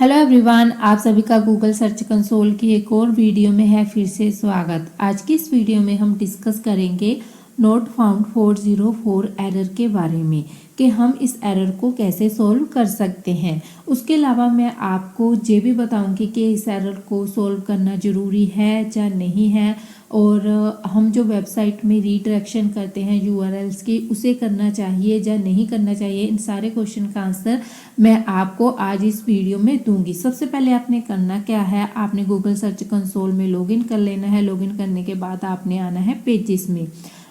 Hello everyone, आप सभी का गूगल सर्च कंसोल की एक और वीडियो में है फिर से स्वागत। आज की इस वीडियो में हम डिस्कस करेंगे नॉट फाउंड 404 एरर के बारे में कि हम इस एरर को कैसे सॉल्व कर सकते हैं। उसके अलावा मैं आपको ये भी बताऊंगी कि इस एरर को सॉल्व करना ज़रूरी है या नहीं है, और हम जो वेबसाइट में रीडायरेक्शन करते हैं यूआरएल्स की, उसे करना चाहिए या नहीं करना चाहिए। इन सारे क्वेश्चन का आंसर मैं आपको आज इस वीडियो में दूंगी। सबसे पहले आपने करना क्या है, आपने गूगल सर्च कंसोल में लॉगिन कर लेना है। लॉगिन करने के बाद आपने आना है पेजेस में।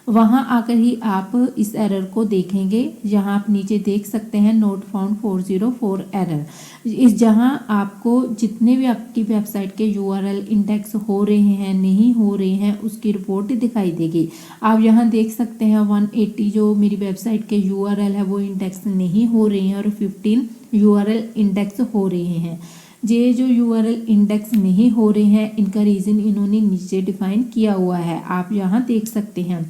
वहां आकर ही आप इस एरर को देखेंगे। यहाँ आप नीचे देख सकते हैं नोट फाउंड 404 एरर। इस जहां आपको जितने भी आपकी वेबसाइट के यूआरएल इंडेक्स हो रहे हैं नहीं हो रहे हैं उसकी रिपोर्ट दिखाई देगी। आप यहाँ देख सकते हैं 180 जो मेरी वेबसाइट के यूआरएल है वो इंडेक्स नहीं हो रहे हैं और 15 यूआरएल इंडेक्स हो रहे हैं। ये जो यूआरएल इंडेक्स नहीं हो रहे हैं इनका रीज़न इन्होंने नीचे डिफाइन किया हुआ है, आप यहाँ देख सकते हैं।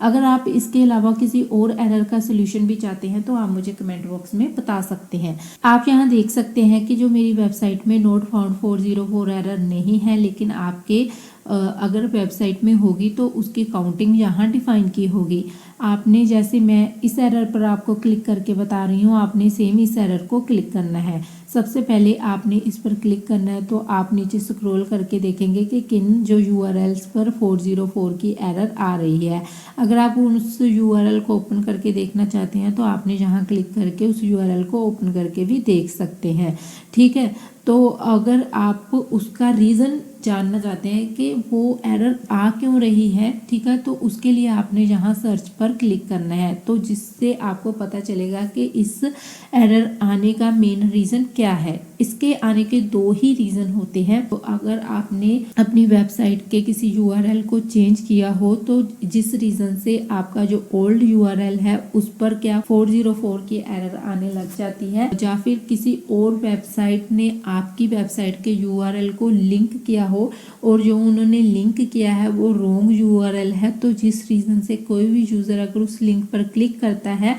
अगर आप इसके अलावा किसी और एरर का सोल्यूशन भी चाहते हैं तो आप मुझे कमेंट बॉक्स में बता सकते हैं। आप यहाँ देख सकते हैं कि जो मेरी वेबसाइट में नोट फाउंड 404 एरर नहीं है, लेकिन आपके अगर वेबसाइट में होगी तो उसकी काउंटिंग यहाँ डिफाइन की होगी। आपने जैसे मैं इस एरर पर आपको क्लिक करके बता रही हूँ, आपने सेम इस एरर को क्लिक करना है। सबसे पहले आपने इस पर क्लिक करना है तो आप नीचे स्क्रॉल करके देखेंगे कि किन जो यूआरएल्स पर 404 की एरर आ रही है। अगर आप उस यूआरएल को ओपन करके देखना चाहते हैं तो आपने यहाँ क्लिक करके उस यूआरएल को ओपन करके भी देख सकते हैं। ठीक है, तो अगर आप उसका रीज़न जानना चाहते हैं कि वो एरर आ क्यों रही है, ठीक है, तो उसके लिए आपने यहाँ सर्च पर क्लिक करना है, तो जिससे आपको पता चलेगा कि इस एरर आने का मेन रीज़न क्या है। इसके आने के दो ही रीज़न होते हैं। तो अगर आपने अपनी वेबसाइट के किसी यूआरएल को चेंज किया हो तो जिस रीज़न से आपका जो ओल्ड यूआरएल है उस पर क्या 404 की एरर आने लग जाती है, या फिर किसी और वेबसाइट ने आपकी वेबसाइट के यूआरएल को लिंक किया हो और जो उन्होंने लिंक किया है वो रॉन्ग यूआरएल है, तो जिस रीज़न से कोई भी यूज़र अगर उस लिंक पर क्लिक करता है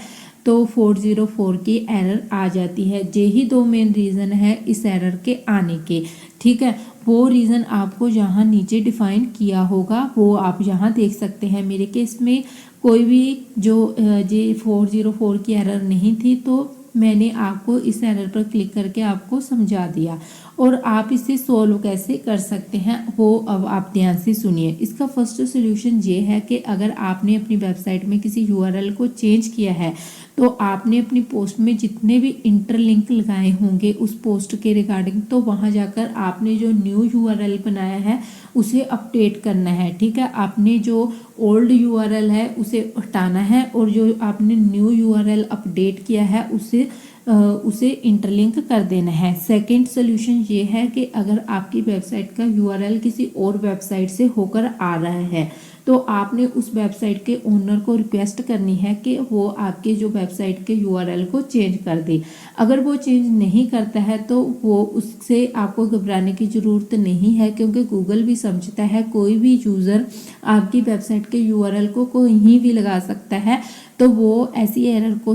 तो 404 की एरर आ जाती है। यही दो मेन रीज़न है इस एरर के आने के। ठीक है, वो रीज़न आपको यहाँ नीचे डिफाइन किया होगा, वो आप यहाँ देख सकते हैं। मेरे केस में कोई भी जो ये 404 की एरर नहीं थी, तो मैंने आपको इस एरर पर क्लिक करके आपको समझा दिया। और आप इसे सॉल्व कैसे कर सकते हैं वो अब आप ध्यान से सुनिए। इसका फर्स्ट सोल्यूशन ये है कि अगर आपने अपनी वेबसाइट में किसी यूआरएल को चेंज किया है तो आपने अपनी पोस्ट में जितने भी इंटरलिंक लगाए होंगे उस पोस्ट के रिगार्डिंग, तो वहां जाकर आपने जो न्यू यूआरएल बनाया है उसे अपडेट करना है। ठीक है, आपने जो ओल्ड यूआरएल है उसे हटाना है और जो आपने न्यू यूआरएल अपडेट किया है उसे इंटरलिंक कर देना है। सेकंड सोल्यूशन ये है कि अगर आपकी वेबसाइट का यूआरएल किसी और वेबसाइट से होकर आ रहा है तो आपने उस वेबसाइट के ओनर को रिक्वेस्ट करनी है कि वो आपके जो वेबसाइट के यूआरएल को चेंज कर दे। अगर वो चेंज नहीं करता है तो वो उससे आपको घबराने की ज़रूरत नहीं है, क्योंकि गूगल भी समझता है कोई भी यूज़र आपकी वेबसाइट के यूआरएल को कहीं भी लगा सकता है, तो वो ऐसी एरर को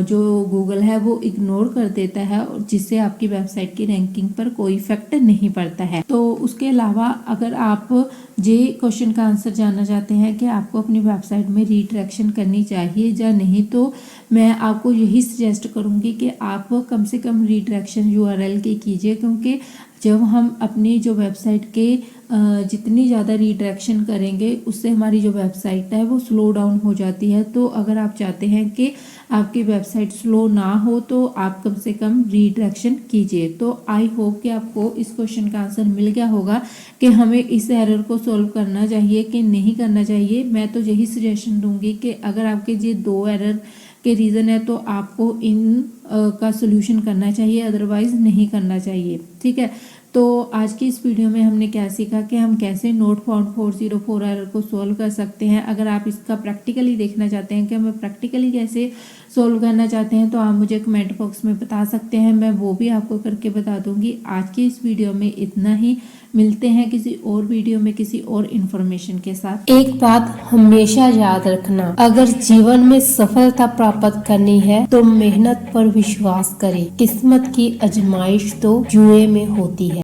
जो गूगल है वो इग्नोर कर देता है और जिससे आपकी वेबसाइट की रैंकिंग पर कोई इफेक्ट नहीं पड़ता है। तो उसके अलावा अगर आप ये क्वेश्चन का आंसर जानना चाहते हैं कि आपको अपनी वेबसाइट में रीडायरेक्शन करनी चाहिए या नहीं, तो मैं आपको यही सजेस्ट करूंगी कि आप कम से कम रीडायरेक्शन यूआरएल की कीजिए, क्योंकि जब हम अपनी जो वेबसाइट के जितनी ज़्यादा रीडायरेक्शन करेंगे उससे हमारी जो वेबसाइट है वो स्लो डाउन हो जाती है। तो अगर आप चाहते हैं कि आपकी वेबसाइट स्लो ना हो तो आप कम से कम रीडायरेक्शन कीजिए। तो आई होप कि आपको इस क्वेश्चन का आंसर मिल गया होगा कि हमें इस एरर को सॉल्व करना चाहिए कि नहीं करना चाहिए। मैं तो यही सजेशन दूंगी कि अगर आपके ये दो एरर के रीज़न है तो आपको इन का सोल्यूशन करना चाहिए, अदरवाइज नहीं करना चाहिए। ठीक है, तो आज की इस वीडियो में हमने क्या सीखा कि हम कैसे नोट फाउंड 404 एरर को सॉल्व कर सकते हैं। अगर आप इसका प्रैक्टिकली देखना चाहते हैं कि हमें प्रैक्टिकली कैसे सोल्व करना चाहते हैं तो आप मुझे कमेंट बॉक्स में बता सकते हैं, मैं वो भी आपको करके बता दूंगी। आज की इस वीडियो में इतना ही, मिलते हैं किसी और वीडियो में किसी और इन्फॉर्मेशन के साथ। एक बात हमेशा याद रखना, अगर जीवन में सफलता प्राप्त करनी है तो मेहनत पर विश्वास करें। किस्मत की आजमाइश तो जुए में होती है।